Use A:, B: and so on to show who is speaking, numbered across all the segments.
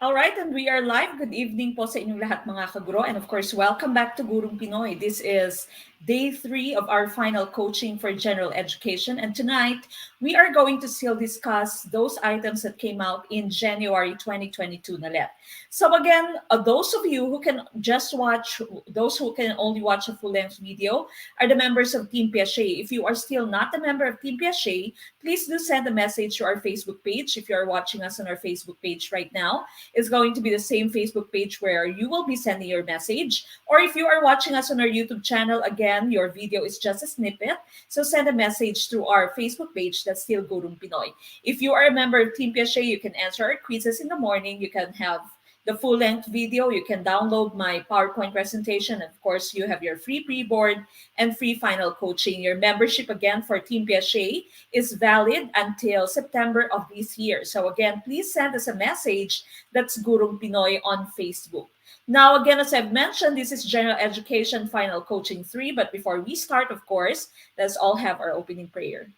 A: All right, and we are live. Good evening po sa inyong lahat mga kaguro. And of course, welcome back to Gurong Pinoy. This is day 3 of our final coaching for general education. And tonight, we are going to still discuss those items that came out in January 2022 na let. So again, those of you who can just watch, those who can only watch a full-length video are the members of Team Piaget. If you are still not a member of Team Piaget, please do send a message to our Facebook page if you are watching us on our Facebook page right now. Is going to be the same Facebook page where you will be sending your message. Or if you are watching us on our YouTube channel, again, your video is just a snippet. So send a message through our Facebook page that's still Gurong Pinoy. If you are a member of Team Piaget, you can answer our quizzes in the morning. You can have the full-length video. You can download my PowerPoint presentation. Of course, you have your free pre-board and free final coaching. Your membership, again, for Team Piaget is valid until September of this year. So again, please send us a message that's Gurong Pinoy on Facebook. Now, again, as I've mentioned, this is General Education Final Coaching 3. But before we start, of course, let's all have our opening prayer.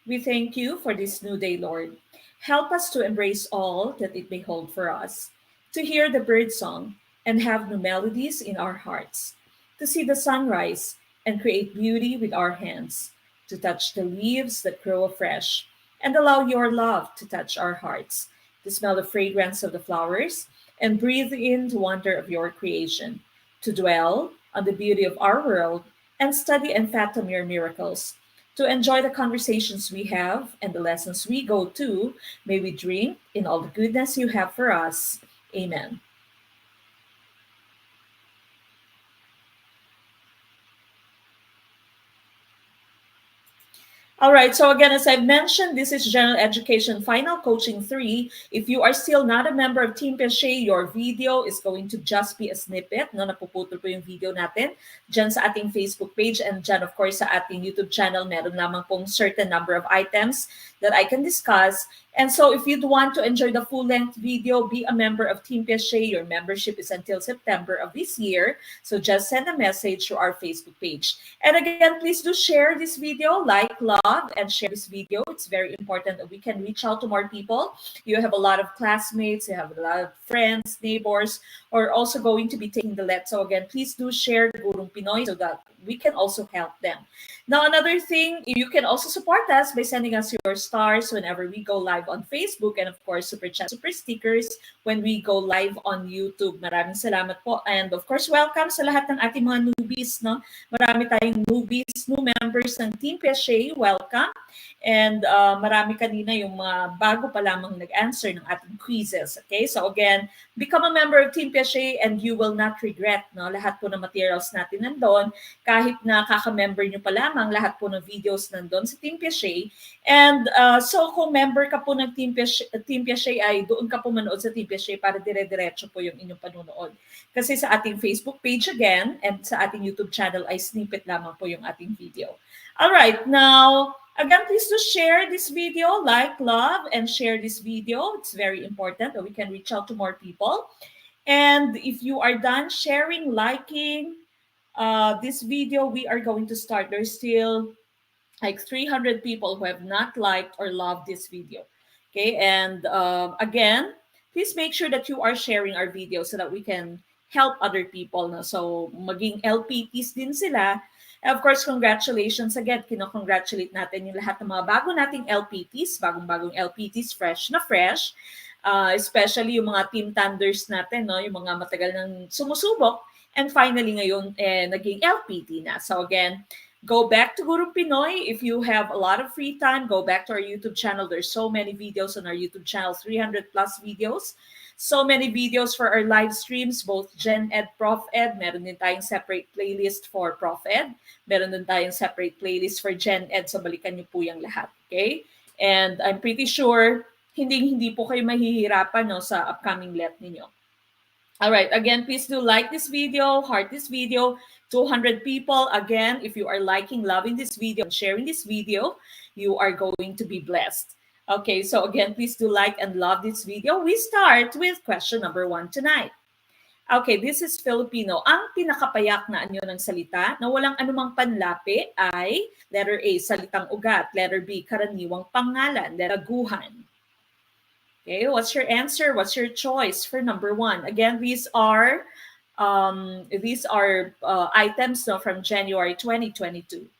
A: We thank you for this new day, Lord. Help us to embrace all that it may hold for us, to hear the bird song and have new melodies in our hearts, to see the sunrise and create beauty with our hands, to touch the leaves that grow afresh and allow your love to touch our hearts, to smell the fragrance of the flowers and breathe in the wonder of your creation, to dwell on the beauty of our world and study and fathom your miracles, to enjoy the conversations we have and the lessons we go to. May we drink in all the goodness you have for us. Amen. All right, so again, as I've mentioned, this is General Education Final Coaching 3. If you are still not a member of Team Piaget, your video is going to just be a snippet. No, napuputol po yung video natin dyan sa ating Facebook page, and dyan, of course, sa ating YouTube channel, meron lamang pong certain number of items that I can discuss. And so if you'd want to enjoy the full-length video, be a member of Team Piaget. Your membership is until September of this year. So just send a message to our Facebook page. And again, please do share this video, like, love, and share this video. It's very important that we can reach out to more people. You have a lot of classmates, you have a lot of friends, neighbors, or also going to be taking the let. So again, please do share Gurong Pinoy so that we can also help them. Now, another thing, you can also support us by sending us your stars whenever we go live on Facebook, and of course, super chat, super stickers when we go live on YouTube. Maraming salamat po. And of course, welcome sa lahat ng ating mga newbies, no? Marami tayong newbies, new members ng Team Piaget. Welcome. And marami kanina yung mga bago pa lamang nag-answer ng ating quizzes. Okay? So again, become a member of Team Piaget and you will not regret, no? Lahat po ng materials natin nandun. Kahit na kaka-member nyo pa lamang, lahat po ng videos nandun sa Team Piaget. And so kung member ka po ng Team Piaget ay doon ka po manood sa Team Piaget para dire-diretso po yung inyong panunood. Kasi sa ating Facebook page again and sa ating YouTube channel ay snippet lamang po yung ating video. All right, now, again, please do share this video, like, love, and share this video. It's very important that we can reach out to more people. And if you are done sharing, liking this video, we are going to start. There's still like 300 people who have not liked or loved this video. Okay, and again, please make sure that you are sharing our video so that we can help other people. No? So, maging LPTs din sila. And of course, congratulations again. Kino-congratulate natin yung lahat ng mga bago nating LPTs, bagong-bagong LPTs, fresh na fresh. Especially yung mga team thunders natin, no? Yung mga matagal nang sumusubok. And finally ngayon, naging LPT na. So again, go back to Gurong Pinoy. If you have a lot of free time, go back to our YouTube channel. There's so many videos on our YouTube channel, 300 plus videos. So many videos for our live streams, both GenEd, Prof Ed. Meron din tayong separate playlist for Prof Ed. Meron din tayong separate playlist for GenEd. So balikan niyo po yung lahat. Okay? And I'm pretty sure hindi po kayo mahihirapan, no, sa upcoming let ninyo. All right. Again, please do like this video, heart this video. 200 people. Again, if you are liking, loving this video, and sharing this video, you are going to be blessed. Okay, so again, please do like and love this video. We start with question number 1 tonight. Okay, this is Filipino. Ang pinakapayak na anyo ng salita na walang anumang panlapi ay letter A, salitang ugat. Letter B, karaniwang pangalan. Laguhan. Okay, what's your answer? What's your choice for number 1? Again, these are items from January 2022.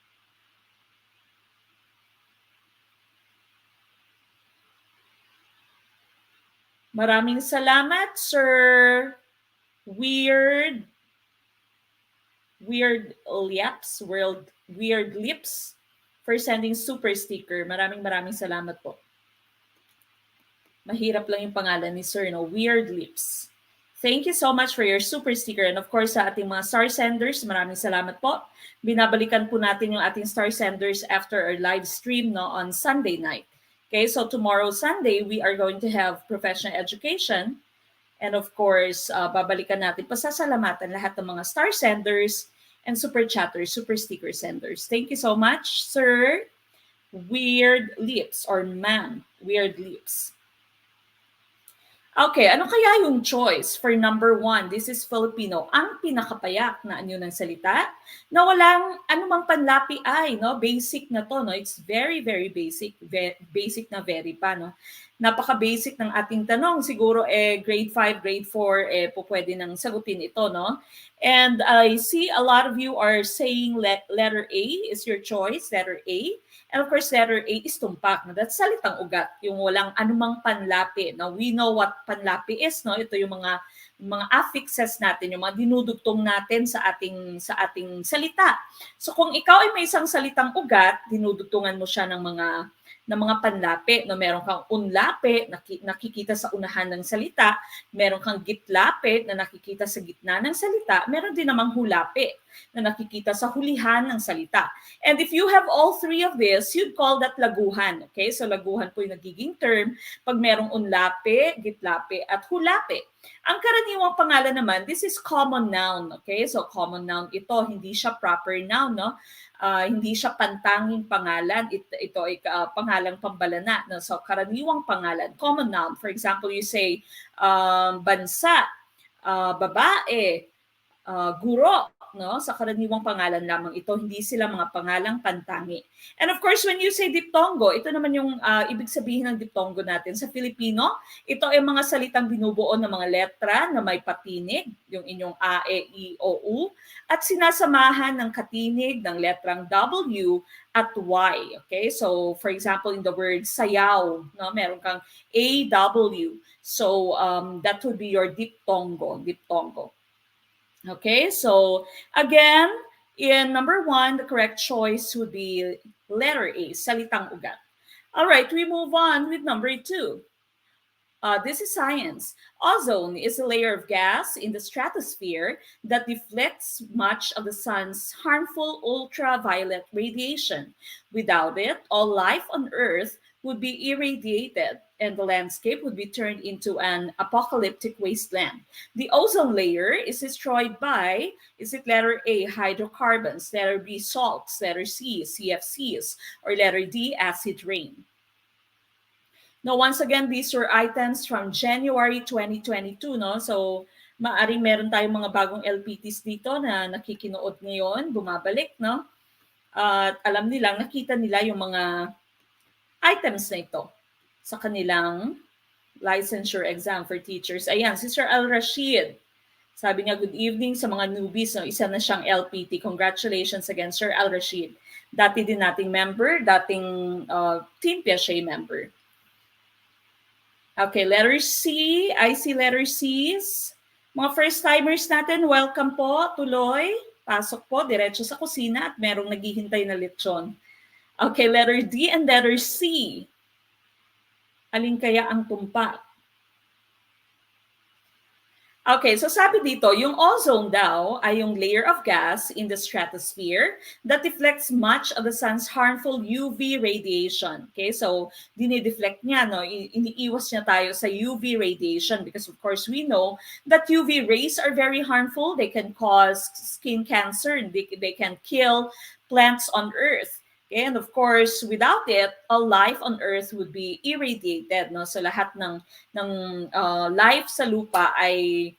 A: Maraming salamat, Sir Weird Lips for sending super sticker. Maraming salamat po. Mahirap lang yung pangalan ni Sir, no? Weird Lips. Thank you so much for your super sticker. And of course, sa ating mga star senders, maraming salamat po. Binabalikan po natin yung ating star senders after our live stream, no, on Sunday night. Okay, so tomorrow, Sunday, we are going to have professional education. And of course, babalikan natin, pasasalamatan lahat ng mga star senders and super chatters, super sticker senders. Thank you so much, Sir Weird Lips or Ma'am Weird Lips. Okay, ano kaya yung choice for number 1? This is Filipino. Ang pinakapayak na anyo ng salita na walang anumang panlapi ay, no? Basic na to, no? It's very, very basic. Basic na very pa, no? Napaka-basic ng ating tanong. Siguro, grade 5, grade 4, pwede nang sagutin ito, no? And I see a lot of you are saying letter A is your choice, letter A. And of course, letter A is tumpak. No? That's salitang ugat, yung walang anumang panlapi. Now, we know what panlapi is, no? Ito yung mga affixes natin, yung mga dinudugtong natin sa ating salita. So kung ikaw ay may isang salitang ugat, dinudugtungan mo siya ng mga panlapi, no? Meron kang unlapi, nakikita sa unahan ng salita, meron kang gitlapi na nakikita sa gitna ng salita, meron din namang hulapi na nakikita sa hulihan ng salita. And if you have all three of this, you'd call that laguhan. Okay? So laguhan po yung nagiging term pag merong unlapi, gitlapi, at hulapi. Ang karaniwang pangalan naman, this is common noun. Okay? So common noun ito, hindi siya proper noun, no? Hindi siya pantanging pangalan. Ito ay pangalang pambalana. No? So karaniwang pangalan, common noun. For example, you say bansa, babae, guro, no? Sa karaniwang pangalan lamang ito, hindi sila mga pangalang pantangi. And of course, when you say diptongo, ito naman yung ibig sabihin ng diptongo natin. Sa Filipino, ito ay mga salitang binubuo ng mga letra na may patinig, yung inyong A, E, I, O, U, at sinasamahan ng katinig ng letrang W at Y. Okay? So, for example, in the word sayaw, no? Meron kang A, W. So, that would be your diptongo. Okay, so again, in number 1, the correct choice would be letter A, salitang ugat. All right, we move on with number 2. This is science. Ozone is a layer of gas in the stratosphere that deflects much of the sun's harmful ultraviolet radiation. Without it, all life on Earth would be irradiated and the landscape would be turned into an apocalyptic wasteland. The ozone layer is destroyed by, is it letter A, hydrocarbons, letter B, salts, letter C, CFCs, or letter D, acid rain? Now, once again, these were items from January 2022, no? So, maaring meron tayong mga bagong LPTs dito na nakikinood ngayon, bumabalik, no? At alam nilang, nakita nila yung mga items na ito sa kanilang licensure exam for teachers. Ayan, si Sir Al-Rashid. Sabi niya, good evening sa mga newbies. No? Isa na siyang LPT. Congratulations again, Sir Al-Rashid. Dati din nating member, dating Team Piaget member. Okay, letter C. I see letter C's. Mga first-timers natin, welcome po. Tuloy. Pasok po, diretso sa kusina at merong naghihintay na lechon. Okay, letter D and letter C. Alin kaya ang tumpak? Okay, so sabi dito, yung ozone daw ay yung layer of gas in the stratosphere that deflects much of the sun's harmful UV radiation. Okay, so dinideflect niya, no? Iniiwas niya tayo sa UV radiation because of course we know that UV rays are very harmful. They can cause skin cancer and they can kill plants on Earth. Okay, and of course, without it, all life on Earth would be irradiated. No? So lahat ng life sa lupa ay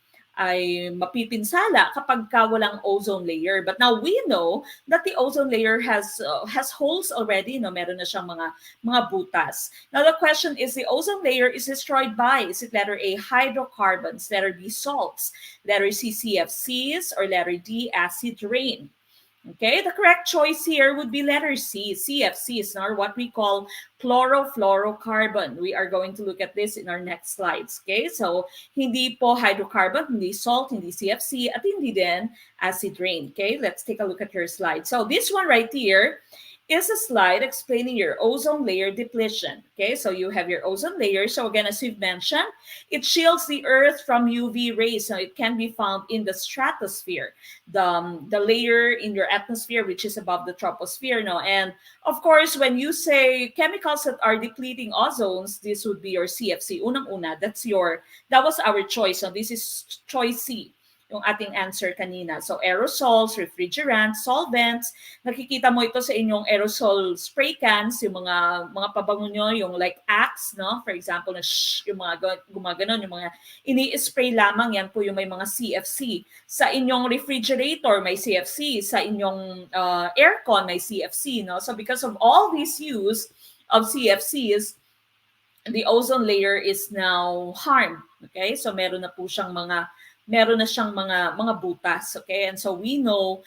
A: ay mapipinsala kapag walang ozone layer. But now we know that the ozone layer has holes already, no? Meron na siyang mga butas. Now the question is, the ozone layer is destroyed by, is it letter A, hydrocarbons, letter B, salts, letter C, CFCs, or letter D, acid rain? Okay, the correct choice here would be letter C, CFCs, or what we call chlorofluorocarbon. We are going to look at this in our next slides. Okay, so hindi po hydrocarbon, hindi salt, hindi CFC, at hindi din acid rain. Okay, let's take a look at your slide. So this one right here is a slide explaining your ozone layer depletion. Okay, so you have your ozone layer. So again, as we've mentioned, it shields the Earth from UV rays. So it can be found in the stratosphere, the layer in your atmosphere, which is above the troposphere. No? And of course, when you say chemicals that are depleting ozones, this would be your CFC. Unang-una, that was our choice. So this is choice C, yung ating answer kanina. So aerosols, refrigerants, solvents, nakikita mo ito sa inyong aerosol spray cans, yung mga pabango nyo, yung like Axe, no? For example, yung mga gumaganon, yung mga ini-spray lamang, yan po yung may mga CFC. Sa inyong refrigerator, may CFC. Sa inyong aircon, may CFC, no? So because of all these use of CFCs, the ozone layer is now harmed. Okay? So meron na siyang mga butas, okay? And so we know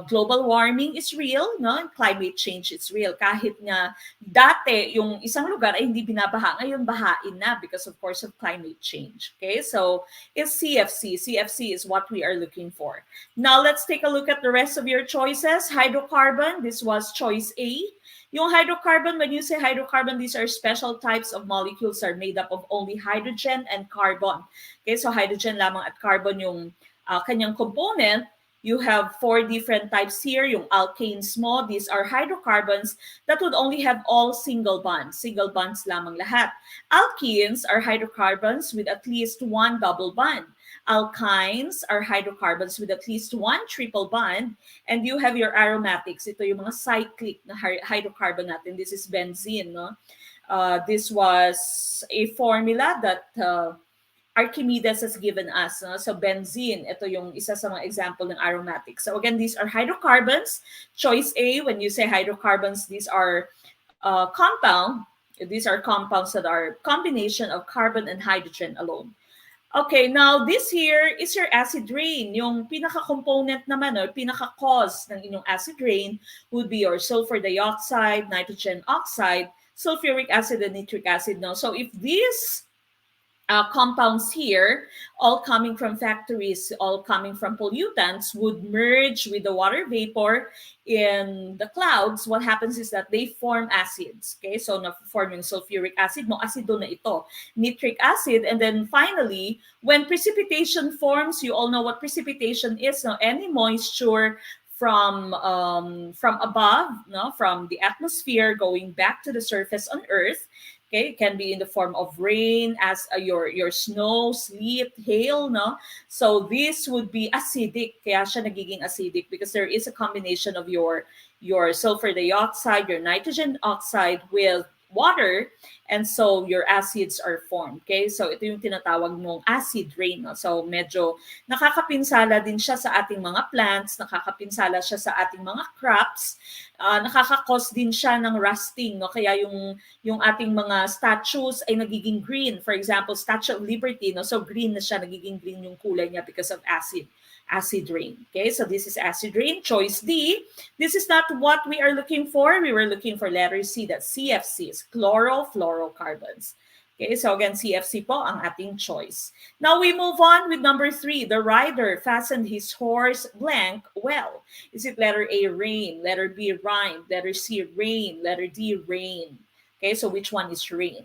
A: global warming is real, no? And climate change is real. Kahit nga dati yung isang lugar ay hindi binabaha, ngayon bahain na because of course of climate change, okay? So it's CFC. CFC is what we are looking for. Now let's take a look at the rest of your choices. Hydrocarbon, this was choice A. Yung hydrocarbon, when you say hydrocarbon, these are special types of molecules that are made up of only hydrogen and carbon. Okay, so hydrogen lamang at carbon yung kanyang component. You have 4 different types here. Yung alkanes mo, these are hydrocarbons that would only have all single bonds. Single bonds lamang lahat. Alkenes are hydrocarbons with at least 1 double bond. Alkynes are hydrocarbons with at least 1 triple bond. And you have your aromatics. Ito yung mga cyclic na hydrocarbon natin. This is benzene. No? This was a formula that Archimedes has given us. No? So benzene, ito yung isa sa mga example ng aromatics. So again, these are hydrocarbons. Choice A, when you say hydrocarbons, these are compounds that are combination of carbon and hydrogen alone. Okay, now this here is your acid rain. Yung pinaka-component naman or pinaka-cause ng inyong acid rain would be your sulfur dioxide, nitrogen oxide, sulfuric acid, and nitric acid. No? So if these compounds here, all coming from factories, all coming from pollutants, would merge with the water vapor in the clouds, what happens is that they form acids. Okay, so na-form yung sulfuric acid mo, acido na ito, nitric acid, and then finally, when precipitation forms, you all know what precipitation is, no? Any moisture from above, no, from the atmosphere going back to the surface on Earth. Okay, it can be in the form of rain, as your snow, sleet, hail, no? So this would be acidic, kaya siya nagiging acidic because there is a combination of your sulfur dioxide, your nitrogen oxide with water, and so your acids are formed. Okay, so ito yung tinatawag mong acid rain. No? So medyo nakakapinsala din siya sa ating mga plants, nakakapinsala siya sa ating mga crops, nakaka-cause din siya ng rusting. No? Kaya yung ating mga statues ay nagiging green. For example, Statue of Liberty, no? So green na siya, nagiging green yung kulay niya because of acid rain. Okay, so this is acid rain. Choice D. This is not what we are looking for. We were looking for letter C, that's CFCs, chlorofluorocarbons. Okay, so again, CFC po ang ating choice. Now we move on with number 3. The rider fastened his horse blank well. Is it letter A, rain, letter B, rhyme, letter C, rain, letter D, rain? Okay, so which one is rain?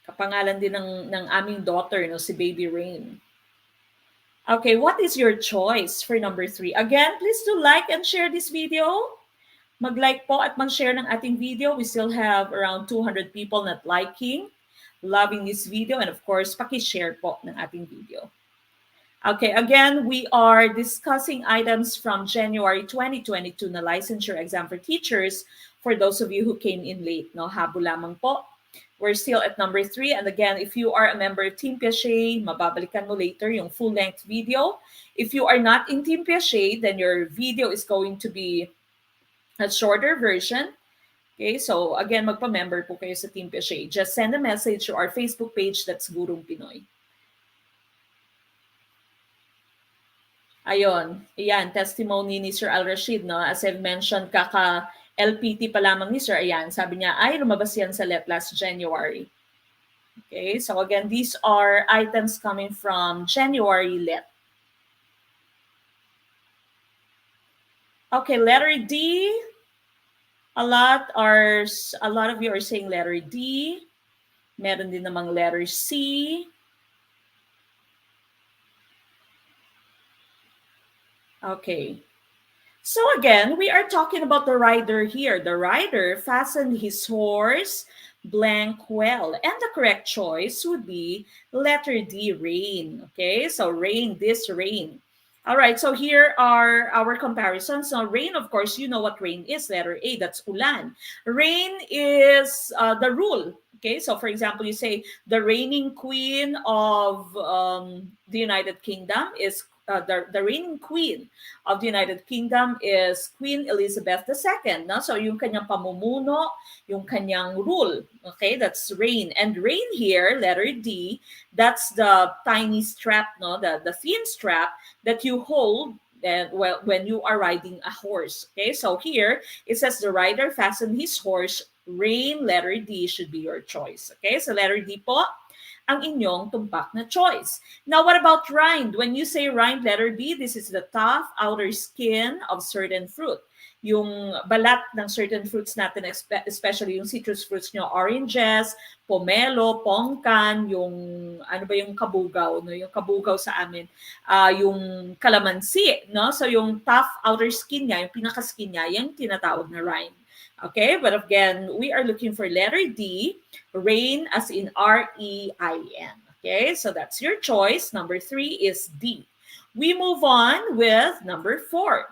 A: Kapangalan din ng aming daughter, no, si Baby Rain. Okay, what is your choice for number 3? Again, please do like and share this video. Mag-like po at mag-share ng ating video. We still have around 200 people not liking, loving this video, and of course, paki-share po ng ating video. Okay, again, we are discussing items from January 2022 na licensure exam for teachers. For those of you who came in late, no, habol lamang po. We're still at number 3. And again, if you are a member of Team Piaget, mababalikan mo later yung full-length video. If you are not in Team Piaget, then your video is going to be a shorter version. Okay, so again, magpa-member po kayo sa Team Piaget. Just send a message to our Facebook page, that's Gurong Pinoy. Ayon, iyan, testimony ni Sir Al-Rashid, no? As I've mentioned, kaka-LPT pa lamang ni Sir, ayan, sabi niya, ay, lumabas yan sa LET last January. Okay, so again, these are items coming from January LET. Okay, letter D. A lot of you are saying letter D. Meron din namang letter C. Okay. So again, we are talking about the rider here. The rider fastened his horse blank well. And the correct choice would be letter D, rain. Okay, so rain, this rain. All right, so here are our comparisons. Now, rain, of course, you know what rain is. Letter A, that's ulan. Rain is the rule. Okay, so for example, you say the reigning queen of the United Kingdom is the reigning queen of the United Kingdom is Queen Elizabeth II. No? So yung kanyang pamumuno, yung kanyang rule. Okay, that's reign. And reign here, letter D, that's the tiny strap, no, the thin strap that you hold when you are riding a horse. Okay, so here it says the rider fastened his horse. Rein, letter D should be your choice. Okay, so letter D po ang inyong tumpak na choice. Now, what about rind? When you say rind, letter B, this is the tough outer skin of certain fruit. Yung balat ng certain fruits natin, especially yung citrus fruits nyo, oranges, pomelo, pongkan, yung ano ba yung kabugaw, no? Yung kabugaw sa amin, yung kalamansi, no? So yung tough outer skin niya, yung pinaka-skin niya, yung tinatawag na rind. Okay, but again, we are looking for letter D, rain as in R-E-I-N. Okay, so that's your choice. Number 3 is D. We move on with number 4.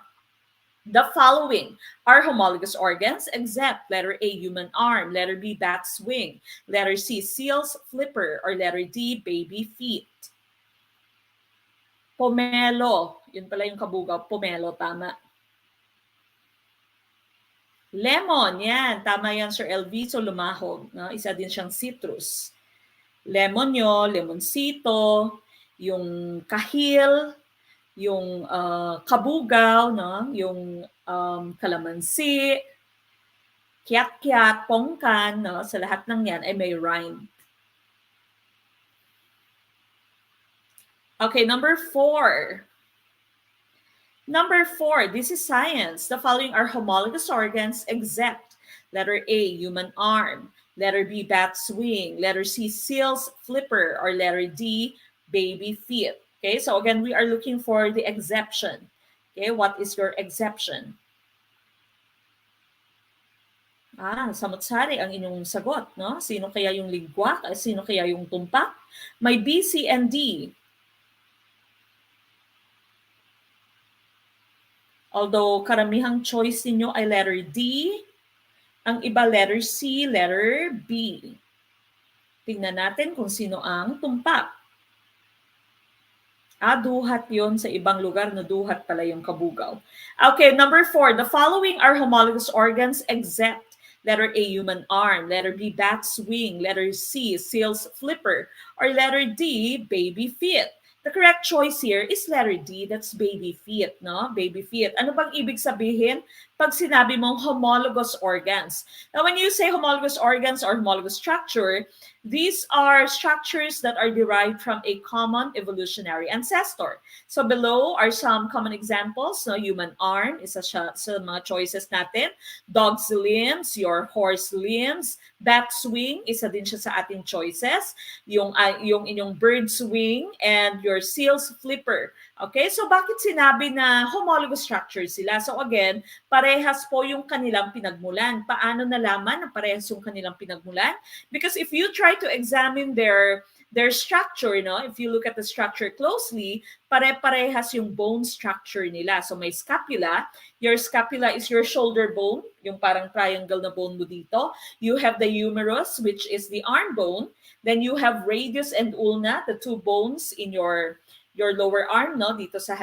A: The following are homologous organs except letter A, human arm, letter B, bat's wing, letter C, seal's flipper, or letter D, baby feet. Pomelo, yun pala yung kabugaw, pomelo, tama. Lemon, yan. Tama yan, Sir Elviso Lumahog. No? Isa din siyang citrus. Lemon nyo, lemonsito, yung kahil, yung kabugaw, no? Yung kalamansi, kiat-kiat, pongkan, no? Sa lahat ng yan ay may rind. Okay, number 4. Number 4, this is science. The following are homologous organs except letter A, human arm, letter B, bat's wing, letter C, seal's flipper, or letter D, baby feet. Okay, so again, we are looking for the exception. Okay, what is your exception? Samot-sari ang inyong sagot, no? Sino kaya yung ligwak? Sino kaya yung tumpak? May B, C, and D. Although karamihang choice ninyo ay letter D, ang iba letter C, letter B. Tingnan natin kung sino ang tumpak. Duhat yon sa ibang lugar na duhat pala yung kabugaw. Okay, number 4. The following are homologous organs except letter A, human arm, letter B, bat's wing, letter C, seal's flipper, or letter D, baby feet. The correct choice here is letter D, that's baby feet, no? Baby feet. Ano bang ibig sabihin pag sinabi mong homologous organs? Now, when you say homologous organs or homologous structure, these are structures that are derived from a common evolutionary ancestor. So below are some common examples. No? Human arm, isa siya sa mga choices natin. Dog's limbs, your horse limbs. Bat's wing, isa din siya sa ating choices. Yung inyong bird's wing and your seal's flipper. Okay, so bakit sinabi na homologous structures sila? So again, parehas po yung kanilang pinagmulan. Paano nalaman na parehas yung kanilang pinagmulan? Because if you try to examine their their structure, no? If you look at the structure closely, pare-parehas yung bone structure nila. So may scapula. Your scapula is your shoulder bone, yung parang triangle na bone mo dito. You have the humerus, which is the arm bone. Then you have radius and ulna, the two bones in your lower arm, no? Dito sa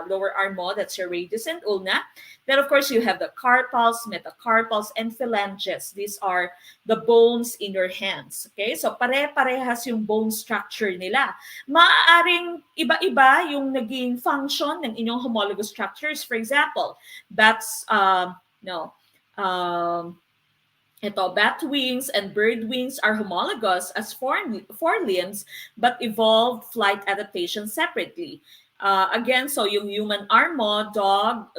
A: lower arm mo, that's your radius and ulna. Then, of course, you have the carpals, metacarpals, and phalanges. These are the bones in your hands. Okay? So, pare-parehas yung bone structure nila. Maaaring iba-iba yung naging function ng inyong homologous structures. For example, bats, bat wings and bird wings are homologous as forelimbs but evolved flight adaptation separately. Again, so yung human arm mo,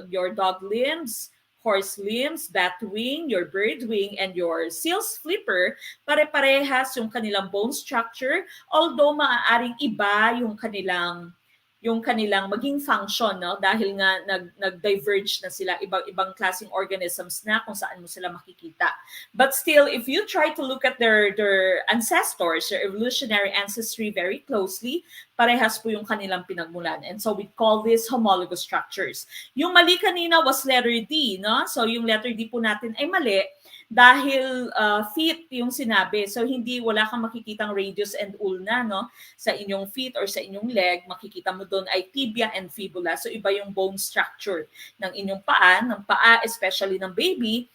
A: your dog limbs, horse limbs, bat wing, your bird wing, and your seal's flipper, pare-parehas yung kanilang bone structure, although maaaring iba yung kanilang maging function, no? Dahil nga nag-diverge na sila, ibang klaseng organisms na kung saan mo sila makikita. But still, if you try to look at their ancestors, their evolutionary ancestry very closely, parehas po yung kanilang pinagmulan. And so we call this homologous structures. Yung mali kanina was letter D, no? So yung letter D po natin ay mali dahil feet yung sinabi. So wala kang makikitang radius and ulna, no? Sa inyong feet or sa inyong leg, makikita mo doon ay tibia and fibula. So iba yung bone structure ng inyong paa, especially ng baby,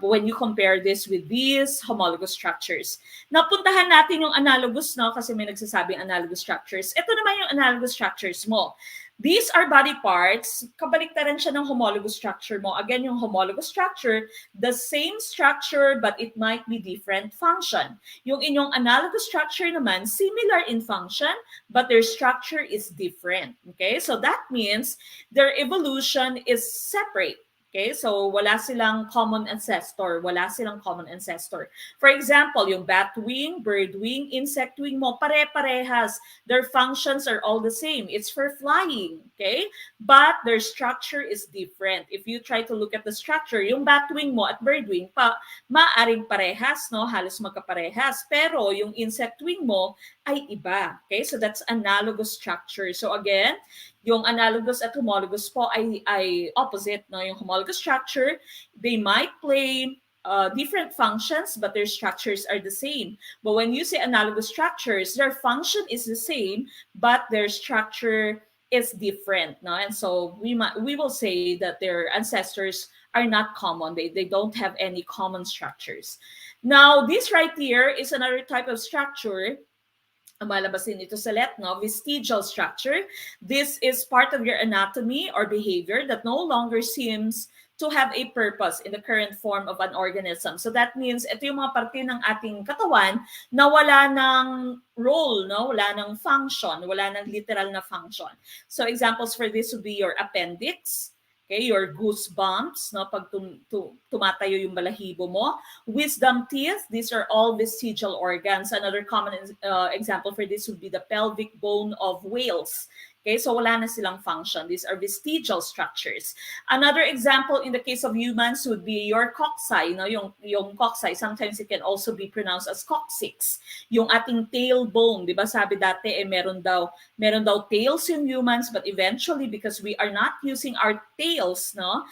A: when you compare this with these homologous structures. Napuntahan natin yung analogous, no? Kasi may nagsasabing analogous structures. Ito naman yung analogous structures mo. These are body parts, kabaliktaran siya ng homologous structure mo. Again, yung homologous structure, the same structure but it might be different function. Yung inyong analogous structure naman, similar in function but their structure is different. Okay, so that means their evolution is separate. Okay, so wala silang common ancestor. For example, yung bat wing, bird wing, insect wing mo, pare-parehas. Their functions are all the same. It's for flying, okay? But their structure is different. If you try to look at the structure, yung bat wing mo at bird wing, maaring parehas, no? Halos magkaparehas. Pero yung insect wing mo ay iba. Okay, so that's analogous structure. So again, yung analogous at homologous po ay opposite, no? Yung homologous structure, they might play different functions, but their structures are the same. But when you say analogous structures, their function is the same, but their structure is different, no? And so we will say that their ancestors are not common. They don't have any common structures. Now, this right here is another type of structure. Malabasin ito sa let, no? Vestigial structure. This is part of your anatomy or behavior that no longer seems to have a purpose in the current form of an organism. So that means ito yung mga parte ng ating katawan na wala ng role, no? Wala ng function, wala ng literal na function. So examples for this would be your appendix, okay, your goosebumps, no, pag tumatayo yung balahibo mo. Wisdom teeth, these are all vestigial organs. Another common example for this would be the pelvic bone of whales. Okay, so wala na silang function. These are vestigial structures. Another example in the case of humans would be your cocci. No? Yung cocci, sometimes it can also be pronounced as coccyx. Yung ating tailbone, di ba sabi dati, meron daw tails yung humans, but eventually, because we are not using our tails, no,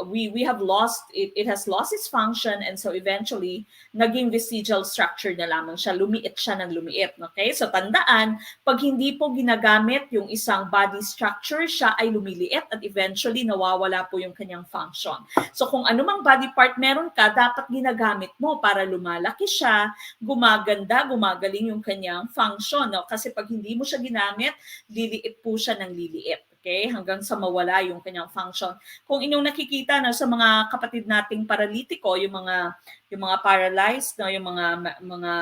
A: we have lost, it has lost its function, and so eventually, naging vestigial structure na lamang siya. Lumiit siya ng lumiit. Okay? So tandaan, pag hindi po ginagamit yung isang body structure, siya ay lumiliit at eventually nawawala po yung kanyang function. So kung anumang body part meron ka, dapat ginagamit mo para lumalaki siya, gumaganda, gumagaling yung kanyang function. No? Kasi pag hindi mo siya ginamit, liliit po siya ng liliit. Okay? Hanggang sa mawala yung kanyang function. Kung inyong nakikita na sa mga kapatid nating paralitiko, yung mga paralyzed, no? Yung mga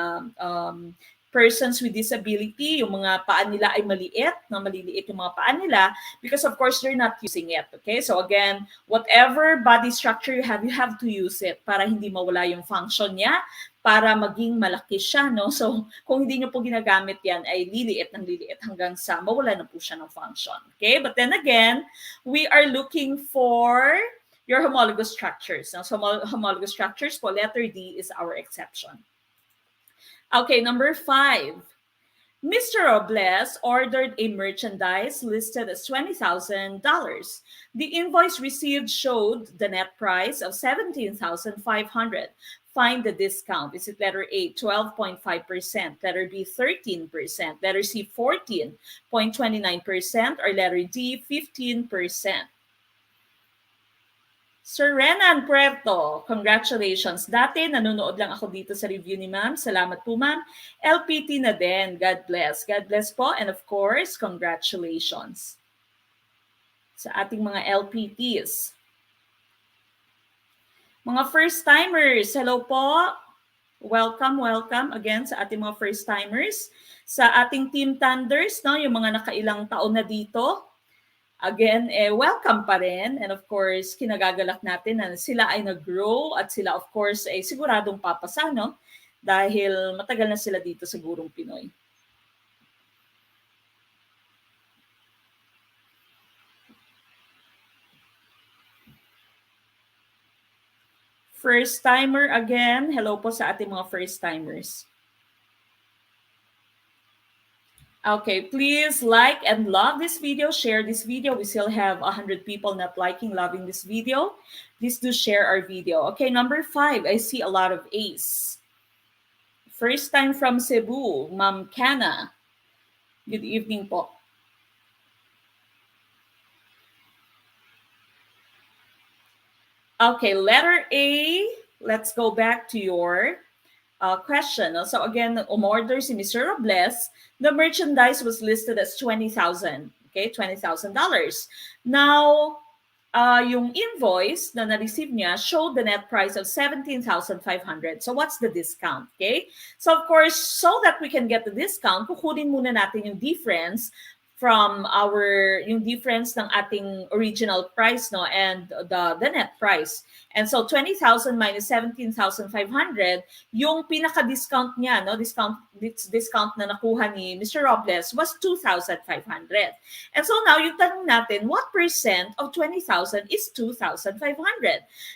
A: persons with disability, yung mga paa nila ay maliit, no? Maliliit yung mga paa nila because of course they're not using it. Okay? So again, whatever body structure you have to use it para hindi mawala yung function niya, para maging malaki siya, no? So kung hindi niyo po ginagamit yan, ay liliit ng liliit hanggang sa mawala na po siya ng function. Okay? But then again, we are looking for your homologous structures. Now, so homologous structures po, letter D is our exception. Okay, number 5. Mr. Robles ordered a merchandise listed as $20,000. The invoice received showed the net price of $17,500. Find the discount. Is it letter A, 12.5%, letter B, 13%, letter C, 14.29%, or letter D, 15%? Sir Renan Puerto, congratulations. Dati nanonood lang ako dito sa review ni ma'am. Salamat po ma'am. LPT na din. God bless. God bless po. And of course, congratulations sa ating mga LPTs. Mga first-timers, hello po. Welcome, welcome again sa ating mga first-timers. Sa ating Team Thunders, no, yung mga nakailang taon na dito. Again, welcome pa rin. And of course, kinagagalak natin na sila ay nag-grow at sila of course ay siguradong papasa, no? Dahil matagal na sila dito sa Gurong Pinoy. First-timer again. Hello po sa ating mga first-timers. Okay, please like and love this video, share this video. We still have 100 people not liking, loving this video. Please do share our video. Okay, number 5, I see a lot of A's. First time from Cebu, Ma'am Kana. Good evening po. Okay, letter A. Let's go back to your question. So again, umorder si Mr. Robles. The merchandise was listed as $20,000. Okay, $20,000. Now, yung invoice na na-receive niya showed the net price of $17,500. So what's the discount? Okay? So of course, so that we can get the discount, kukunin muna natin yung difference from yung difference ng ating original price, no, and the net price. And so 20,000 minus 17,500, yung pinaka-discount niya, no, discount na nakuha ni Mr. Robles was 2,500. And so now yung tanong natin, what percent of 20,000 is 2,500?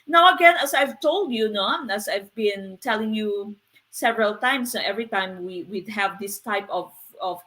A: Now again, as I've told you, no, as I've been telling you several times, so every time we'd have this type of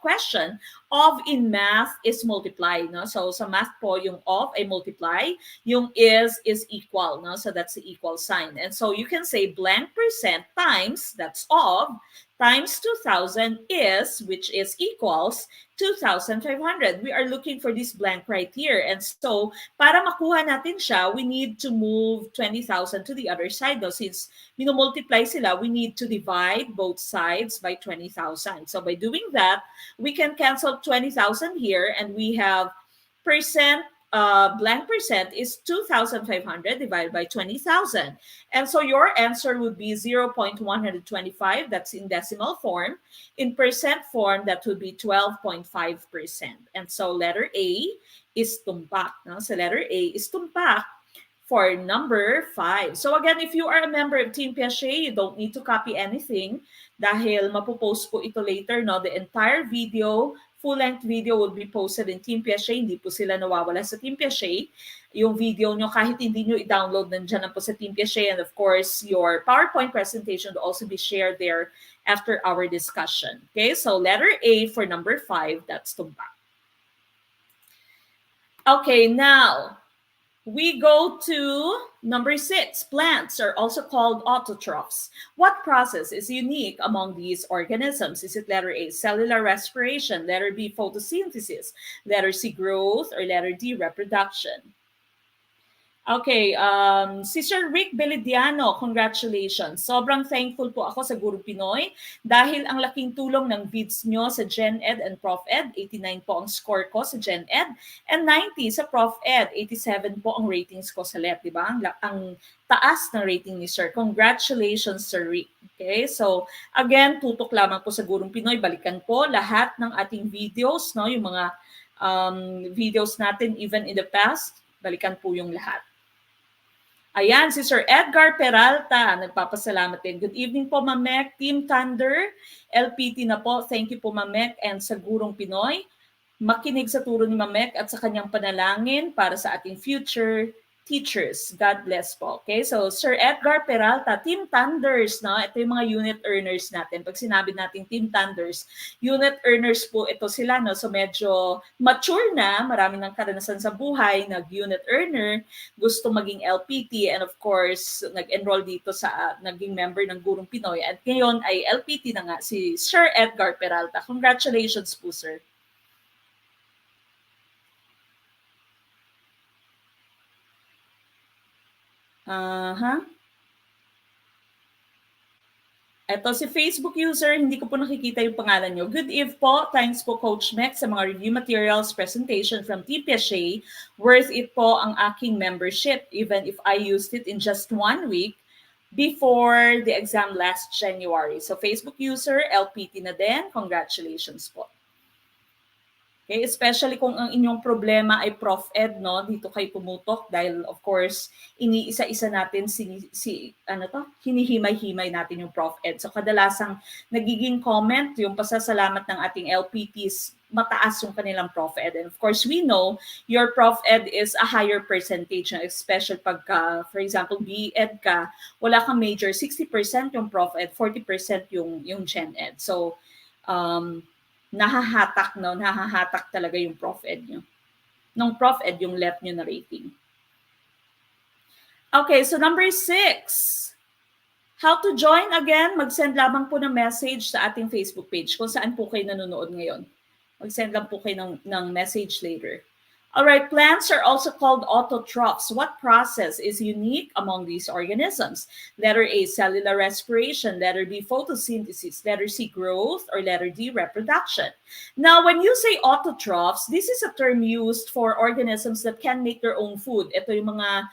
A: question, of in math is multiply, no? So sa math po, yung of ay multiply, yung is equal, no? So that's the equal sign. And so you can say blank percent times, that's of, times 2,000 is, which is equals 2,500. We are looking for this blank right here. And so, para makuha natin siya, we need to move 20,000 to the other side. No? Since multiply sila, we need to divide both sides by 20,000. So by doing that, we can cancel 20,000 here, and we have blank percent is 2,500 divided by 20,000. And so your answer would be 0.125. That's in decimal form. In percent form, that would be 12.5%. And so letter A is tumpak. No? So letter A is tumpak for number 5. So again, if you are a member of Team Piaget, you don't need to copy anything dahil mapopost po ito later. No? The entire video, full-length video will be posted in Team Piaget. Hindi po sila nawawala sa Team Piaget. Yung video nyo, kahit hindi nyo i-download, nandiyan na po sa Team Piaget. And of course, your PowerPoint presentation will also be shared there after our discussion. Okay, so letter A for number 5, that's tumpak. Okay, now we go to number 6. Plants are also called autotrophs. What process is unique among these organisms? Is it letter A, cellular respiration, letter B, photosynthesis, letter C, growth, or letter D, reproduction? Okay, si Sir Rick Belidiano, congratulations. Sobrang thankful po ako sa Gurong Pinoy dahil ang laking tulong ng vids nyo sa GenEd and Prof Ed. 89 po ang score ko sa GenEd and 90 sa Prof Ed. 87 po ang ratings ko sa LEP, di ba? Ang taas ng rating ni Sir. Congratulations, Sir Rick. Okay, so again, tutok lamang po sa Gurong Pinoy. Balikan po lahat ng ating videos, no? Yung mga videos natin even in the past. Balikan po yung lahat. Ayan, si Sir Edgar Peralta, nagpapasalamat din. Good evening po, Mamek. Team Thunder, LPT na po. Thank you po, Mamek, and sa Gurong Pinoy. Makinig sa turo ni Mamek at sa kanyang panalangin para sa ating future teachers. God bless po. Okay, so Sir Edgar Peralta, Team Thunders, no? Ito yung mga unit earners natin. Pag sinabi natin Team Thunders, unit earners po ito sila, no? So medyo mature na, marami ng karanasan sa buhay, nag-unit earner, gusto maging LPT, and of course, nag-enroll dito sa, naging member ng Gurong Pinoy. At ngayon ay LPT na nga si Sir Edgar Peralta. Congratulations po, sir. Ito si Facebook user, hindi ko po nakikita yung pangalan nyo. Good eve po. Thanks po Coach Mex sa mga review materials, presentation from TPSA. Worth it po ang aking membership even if I used it in just 1 week before the exam last January. So Facebook user, LPT na din. Congratulations po. Okay, especially kung ang inyong problema ay Prof Ed, no? Dito kayo pumutok dahil of course, iniisa-isa natin hinihimay-himay natin yung Prof Ed. So kadalasang nagiging comment yung pasasalamat ng ating LPTs, mataas yung kanilang Prof Ed. And of course, we know your Prof Ed is a higher percentage, especially pagka, for example, BEd ka, wala kang major, 60% yung Prof Ed, 40% yung GenEd. So, nahahatak talaga yung Prof Ed nyo. Nung Prof Ed yung left nyo na rating. Okay, so number 6. How to join again? Mag-send lamang po ng message sa ating Facebook page kung saan po kayo nanonood ngayon. Mag-send lang po kayo ng message later. All right, plants are also called autotrophs. What process is unique among these organisms? Letter A, cellular respiration. Letter B, photosynthesis. Letter C, growth. Or letter D, reproduction. Now, when you say autotrophs, this is a term used for organisms that can make their own food. Ito yung mga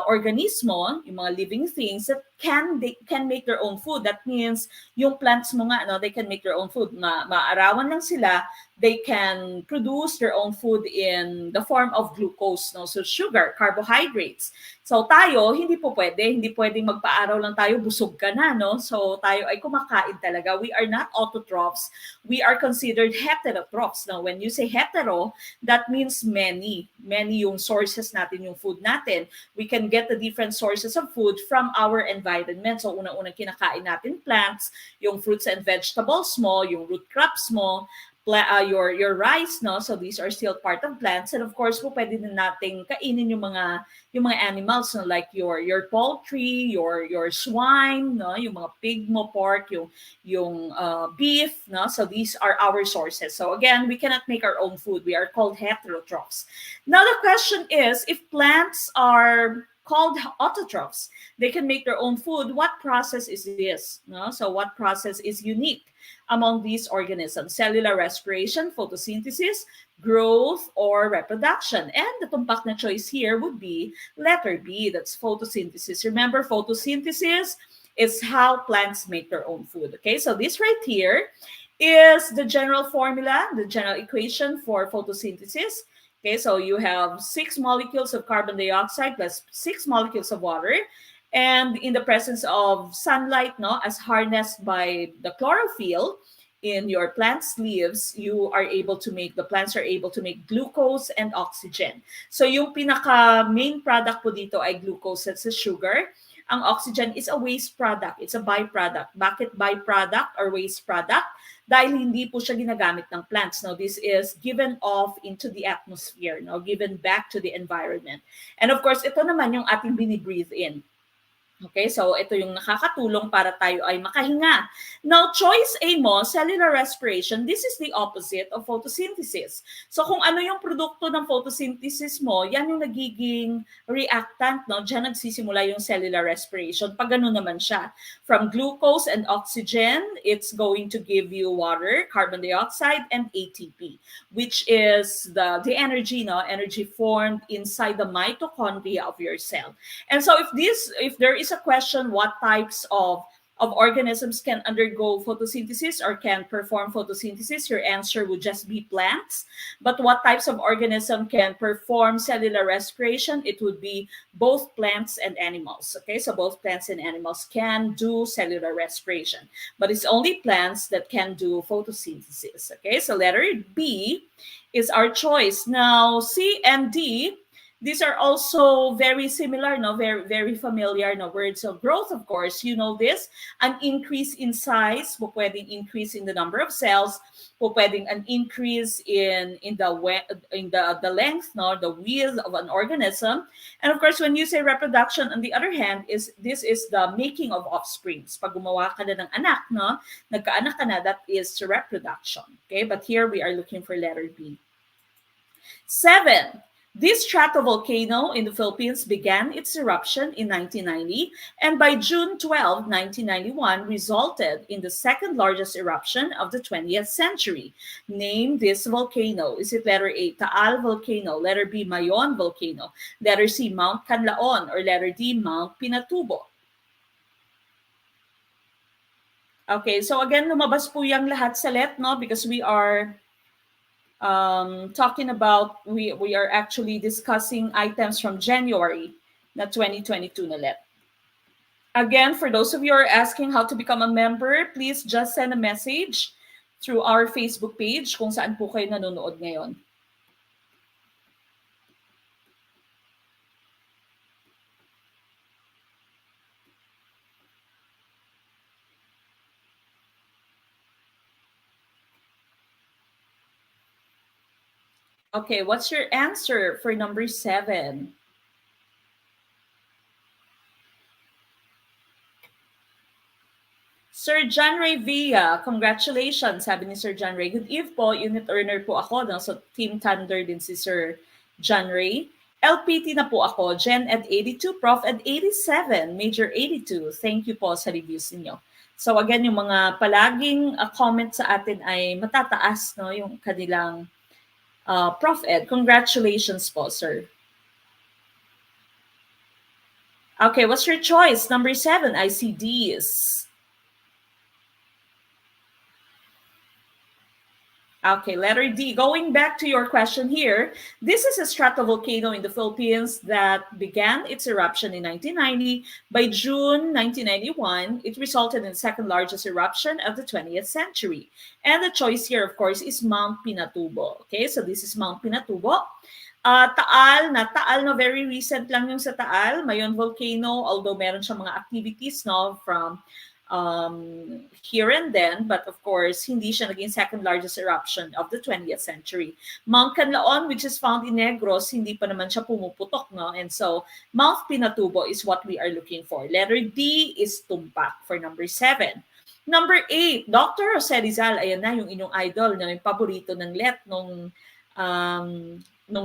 A: organismo, yung mga living things that can make their own food. That means yung plants mo nga, no, they can make their own food. Maarawan lang sila, they can produce their own food in the form of glucose, no? So sugar, carbohydrates. So tayo, hindi pwedeng magpaaraw lang tayo, busog ka na, no? So tayo ay kumakain talaga. We are not autotrophs. We are considered heterotrophs. Now, when you say hetero, that means many yung sources natin, yung food natin. We can get the different sources of food from our environment. So unang-unang kinakain natin plants, yung fruits and vegetables mo, yung root crops mo, your rice, no? So these are still part of plants, and of course po pwede din nating kainin yung mga animals, no? Like your poultry, your swine, no? Yung mga pig mo, pork, yung beef, no? So these are our sources. So again, we cannot make our own food. We are called heterotrophs. Now the question is, if plants are called autotrophs, they can make their own food, what process is this? No? So what process is unique among these organisms? Cellular respiration, photosynthesis, growth, or reproduction? And the tumpak na choice here would be letter B, that's photosynthesis. Remember, photosynthesis is how plants make their own food. Okay, so this right here is the general formula, the general equation for photosynthesis. Okay, so you have 6 molecules of carbon dioxide plus 6 molecules of water. And in the presence of sunlight, no, as harnessed by the chlorophyll in your plant's leaves, the plants are able to make glucose and oxygen. So yung pinaka main product po dito ay glucose, that's a sugar. Ang oxygen is a waste product. It's a byproduct. Bakit byproduct or waste product? Dahil hindi po siya ginagamit ng plants. Now, this is given off into the atmosphere, no? Given back to the environment. And of course, ito naman yung ating binibreathe in. Okay, so ito yung nakakatulong para tayo ay makahinga. Now, choice A mo, cellular respiration, this is the opposite of photosynthesis. So kung ano yung produkto ng photosynthesis mo, yan yung nagiging reactant, no? Diyan nagsisimula yung cellular respiration. Pag ganun naman siya. From glucose and oxygen, it's going to give you water, carbon dioxide, and ATP, which is the energy, no? Energy formed inside the mitochondria of your cell. And so if there is a question, what types of organisms can undergo photosynthesis or can perform photosynthesis, your answer would just be plants. But what types of organism can perform cellular respiration? It would be both plants and animals. Okay, so both plants and animals can do cellular respiration, but it's only plants that can do photosynthesis. Okay, so letter B is our choice. Now, C and D, These are also very similar, no, very very familiar, no, words. So growth, of course, you know this, an increase in size, po pwedeng increase in the number of cells, po pwedeng an increase in the length, no, the width of an organism. And of course, when you say reproduction, on the other hand, is this is the making of offsprings. Pag gumawa ka na ng anak, no, nagkaanak ka na, that is reproduction. Okay, but here we are looking for letter B. 7. This stratovolcano in the Philippines began its eruption in 1990 and by June 12, 1991 resulted in the second largest eruption of the 20th century. Name this volcano. Is it letter A, Taal Volcano, letter B, Mayon Volcano, letter C, Mount Canlaon, or letter D, Mount Pinatubo? Okay, so again, lumabas po yung lahat sa let, no, because we are talking about, we are actually discussing items from January na 2022 na let. Again, for those of you who are asking how to become a member, please just send a message through our Facebook page kung saan po kayo nanonood ngayon. Okay, what's your answer for number 7? Sir John Ray Villa, congratulations, sabi ni Sir John Ray. Good eve po, unit earner po ako, no? So Team Thunder din si Sir John Ray. LPT na po ako, GenEd 82, Prof Ed 87, Major 82. Thank you po sa reviews niyo. So again, yung mga palaging comment sa atin ay matataas, no, yung kanilang Prof Ed. Congratulations po, sir. Okay, what's your choice? Number 7, ICDs. Okay, letter D. Going back to your question here, this is a stratovolcano in the Philippines that began its eruption in 1990. By June 1991, it resulted in the second largest eruption of the 20th century. And the choice here, of course, is Mount Pinatubo. Okay, so this is Mount Pinatubo. Taal na very recent lang yung sa Taal, Mayon Volcano, although meron siya mga activities, no, from here and then, but of course, hindi siya naging second largest eruption of the 20th century. Mount Canlaon, which is found in Negros, hindi pa naman siya pumuputok, no? And so, Mount Pinatubo is what we are looking for. Letter D is tumpak for number 7. Number 8, Dr. Jose Rizal, ayan na yung inyong idol, yung paborito ng let nung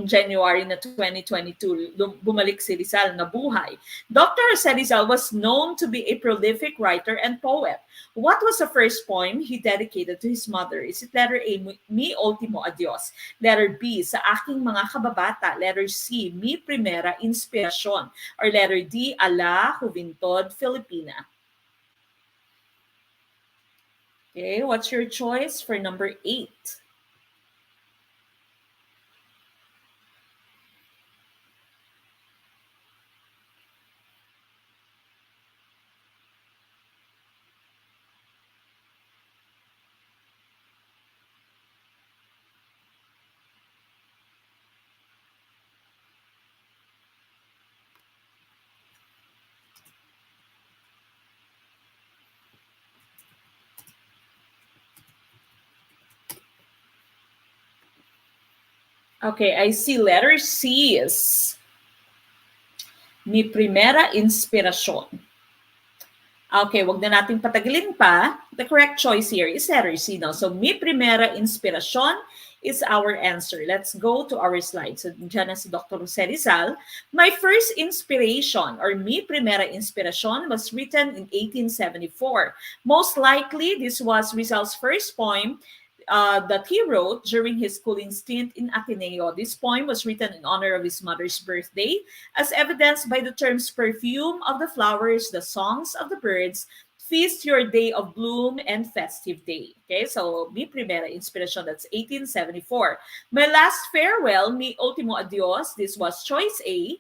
A: January na 2022, bumalik si Rizal na buhay. Dr. Jose Rizal was known to be a prolific writer and poet. What was the first poem he dedicated to his mother? Is it letter A, Mi Ultimo Adios? Letter B, Sa Aking Mga Kababata? Letter C, Mi Primera Inspirasyon? Or letter D, Ala Juventod Filipina? Okay, what's your choice for number 8? Okay, I see letter C is Mi Primera Inspirasyon. Okay, wag na nating patagalin pa. The correct choice here is letter C. No? So, Mi Primera Inspirasyon is our answer. Let's go to our slide. So, dyan na si Dr. Jose Rizal. My first inspiration or Mi Primera Inspirasyon was written in 1874. Most likely, this was Rizal's first poem that he wrote during his schooling stint in Ateneo. This poem was written in honor of his mother's birthday, as evidenced by the terms perfume of the flowers, the songs of the birds, feast your day of bloom and festive day. Okay, so Mi Primera Inspirasyon, that's 1874. My last farewell, Mi Ultimo Adios, this was choice A.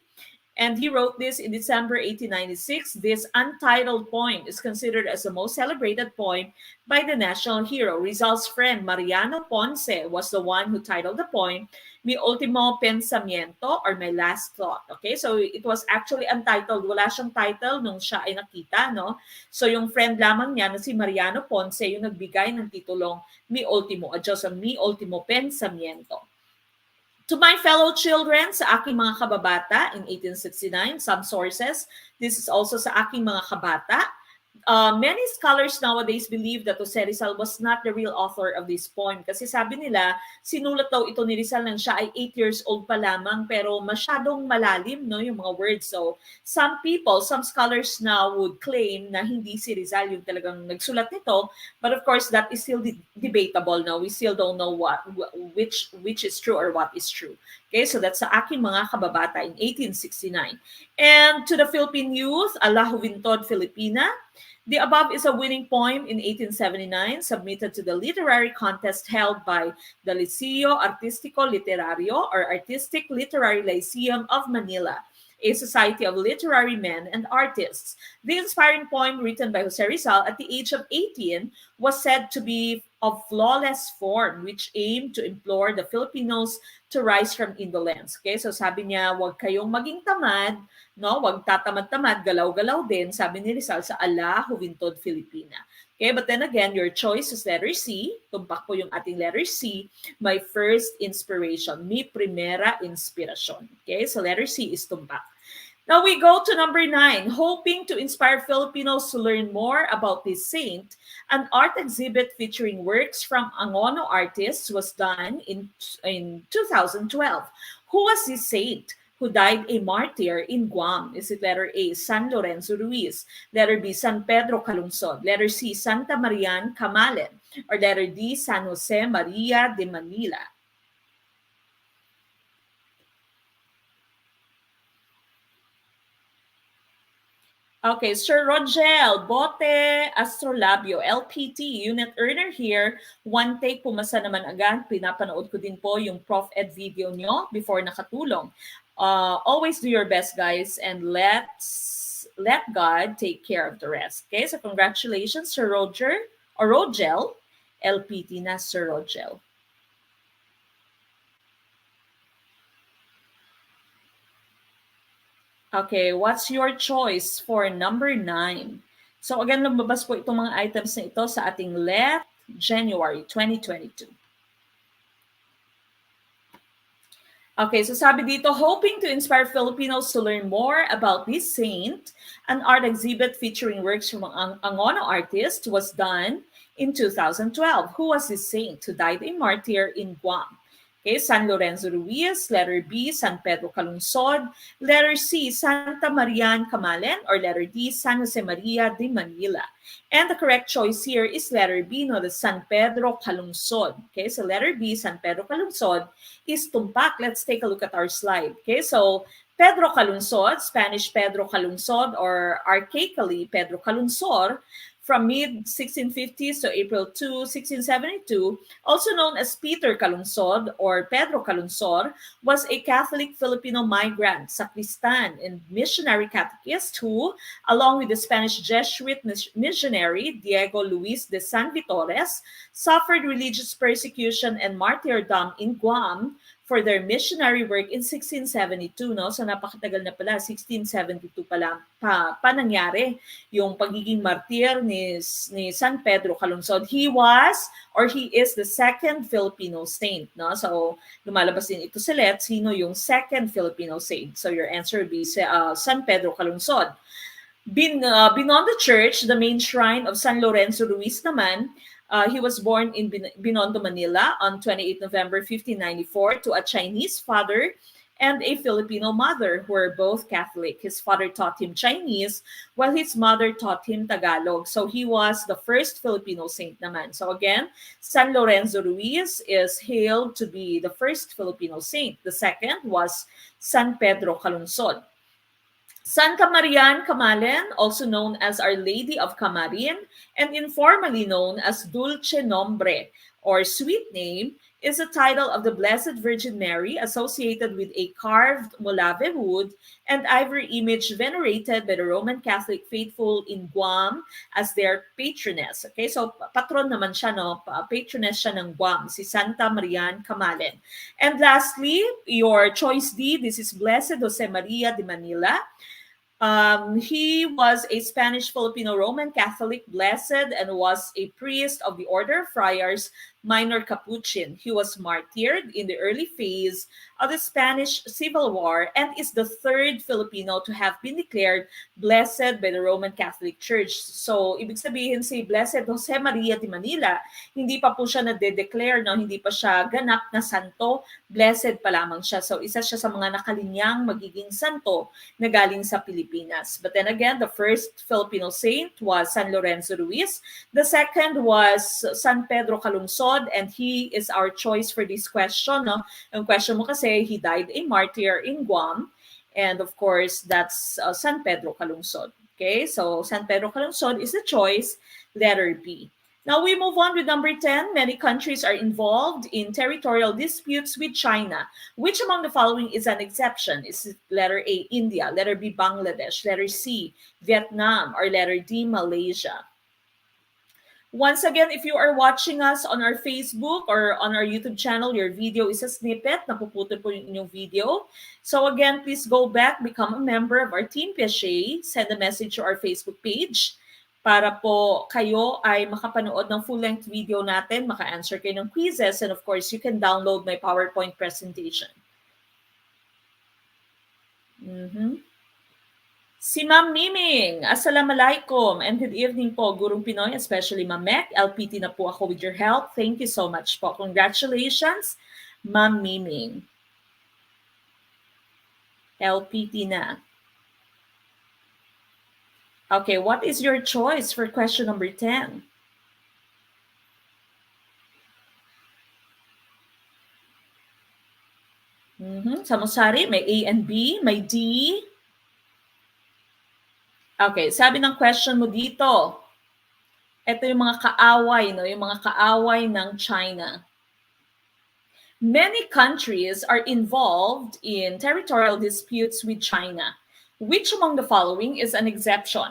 A: And he wrote this in December 1896. This untitled poem is considered as the most celebrated poem by the national hero. Rizal's friend Mariano Ponce was the one who titled the poem Mi Ultimo Pensamiento or My Last Thought. Okay, so it was actually untitled. Wala siyang title nung siya ay nakita, no? So yung friend lamang niya na si Mariano Ponce yung nagbigay ng titulong Mi Ultimo, adjust sa Mi Ultimo Pensamiento. To my fellow children, sa aking mga kababata in 1869, some sources, this is also sa aking mga kabata. Many scholars nowadays believe that Jose Rizal was not the real author of this poem kasi sabi nila, sinulat daw ito ni Rizal nang siya ay 8 years old pa lamang pero masyadong malalim, no, yung mga words. So some people, some scholars now would claim na hindi si Rizal yung talagang nagsulat nito, but of course that is still debatable now. We still don't know which is true or what is true. Okay, so that's sa aking mga kababata in 1869. And to the Philippine youth, ala Juventod Filipina, the above is a winning poem in 1879 submitted to the literary contest held by the Liceo Artístico Literario or Artistic Literary Lyceum of Manila, a society of literary men and artists. The inspiring poem written by Jose Rizal at the age of 18 was said to be of flawless form, which aimed to implore the Filipinos to rise from indolence. Okay, so sabi niya, huwag kayong maging tamad, no? Huwag tatamad-tamad, galaw-galaw din, sabi ni Rizal sa Ala Juventod Filipina. Okay, but then again, your choice is letter C. Tumpak po yung ating letter C. My first inspiration, mi primera inspirasyon. Okay, so letter C is tumpak. Now we go to number 9. Hoping to inspire Filipinos to learn more about this saint, an art exhibit featuring works from Angono artists was done in 2012. Who was this saint who died a martyr in Guam? Is it letter A, San Lorenzo Ruiz? Letter B, San Pedro Calungsod? Letter C, Santa Marian Camalen? Or letter D, San Jose Maria de Manila? Okay, Sir Rogel, Bote Astrolabio, LPT, unit earner here. One take, pumasa naman agad. Pinapanood ko din po yung Prof Ed video nyo before nakatulong. Always do your best, guys, and let God take care of the rest. Okay, so congratulations, Sir Roger, or Rogel, LPT na Sir Rogel. Okay, what's your choice for number 9? So again, lumabas po itong mga items na ito sa ating Let January 2022. Okay, so sabi dito, hoping to inspire Filipinos to learn more about this saint, an art exhibit featuring works from Angono artist was done in 2012. Who was this saint who died a martyr in Guam? Okay, San Lorenzo Ruiz, letter B, San Pedro Calungsod, letter C, Santa Marian Camalen, or letter D, San Jose Maria de Manila. And the correct choice here is letter B, no, the San Pedro Calungsod. Okay, so letter B, San Pedro Calungsod is tumpak. Let's take a look at our slide. Okay, so Pedro Calungsod, Spanish Pedro Calungsod, or archaically Pedro Calunsor, from mid-1650s to April 2, 1672, also known as Peter Calungsod or Pedro Calunsor, was a Catholic Filipino migrant, sacristan, and missionary catechist who, along with the Spanish Jesuit missionary Diego Luis de San Vitores, suffered religious persecution and martyrdom in Guam for their missionary work in 1672, no? So napakatagal na pala, 1672 pa nangyari yung pagiging martir ni San Pedro Calungsod. He is the second Filipino saint, no? So lumalabas din ito sa let, sino yung second Filipino saint? So your answer would be San Pedro Calungsod. Beyond the church, the main shrine of San Lorenzo Ruiz naman, he was born in Binondo, Manila on 28 November 1594 to a Chinese father and a Filipino mother who were both Catholic. His father taught him Chinese while his mother taught him Tagalog. So he was the first Filipino saint naman. So again, San Lorenzo Ruiz is hailed to be the first Filipino saint. The second was San Pedro Calungsod. Santa Marian Camalen, also known as Our Lady of Camarin, and informally known as Dulce Nombre, or sweet name, is a title of the Blessed Virgin Mary associated with a carved Molave wood and ivory image venerated by the Roman Catholic faithful in Guam as their patroness. Okay, so patron naman siya, no? Patroness siya ng Guam, si Santa Marian Camalen. And lastly, your choice D, this is Blessed Jose Maria de Manila. He was a Spanish Filipino Roman Catholic blessed and was a priest of the Order of Friars Minor Capuchin. He was martyred in the early phase of the Spanish Civil War and is the third Filipino to have been declared blessed by the Roman Catholic Church. So, ibig sabihin si Blessed Jose Maria de Manila, hindi pa po siya na-declare, no? Hindi pa siya ganap na santo, blessed pa lamang siya. So, isa siya sa mga nakalinyang magiging santo na galing sa Pilipinas. But then again, the first Filipino saint was San Lorenzo Ruiz. The second was San Pedro Calungsod, and he is our choice for this question. No? Ang question mo kasi, he died a martyr in Guam. And of course, that's San Pedro Calungsod. Okay, so San Pedro Calungsod is the choice, letter B. Now we move on with number 10. Many countries are involved in territorial disputes with China. Which among the following is an exception? Is it letter A, India, letter B, Bangladesh, letter C, Vietnam, or letter D, Malaysia? Once again, if you are watching us on our Facebook or on our YouTube channel, your video is a snippet. Napuputol po yung inyong video. So again, please go back, become a member of our Team Piaget, send a message to our Facebook page para po kayo ay makapanood ng full-length video natin, maka-answer kayo ng quizzes, and of course, you can download my PowerPoint presentation. Si Ma'am Miming, Assalamualaikum and good evening po, Gurong Pinoy, especially Ma'am Mek. LPT na po ako with your help. Thank you so much po. Congratulations, Ma'am Miming. LPT na. Okay, what is your choice for question number 10? Samosari, may A and B, may D. Okay, sabi ng question mo dito, ito yung mga kaaway, no? Yung mga kaaway ng China. Many countries are involved in territorial disputes with China. Which among the following is an exception?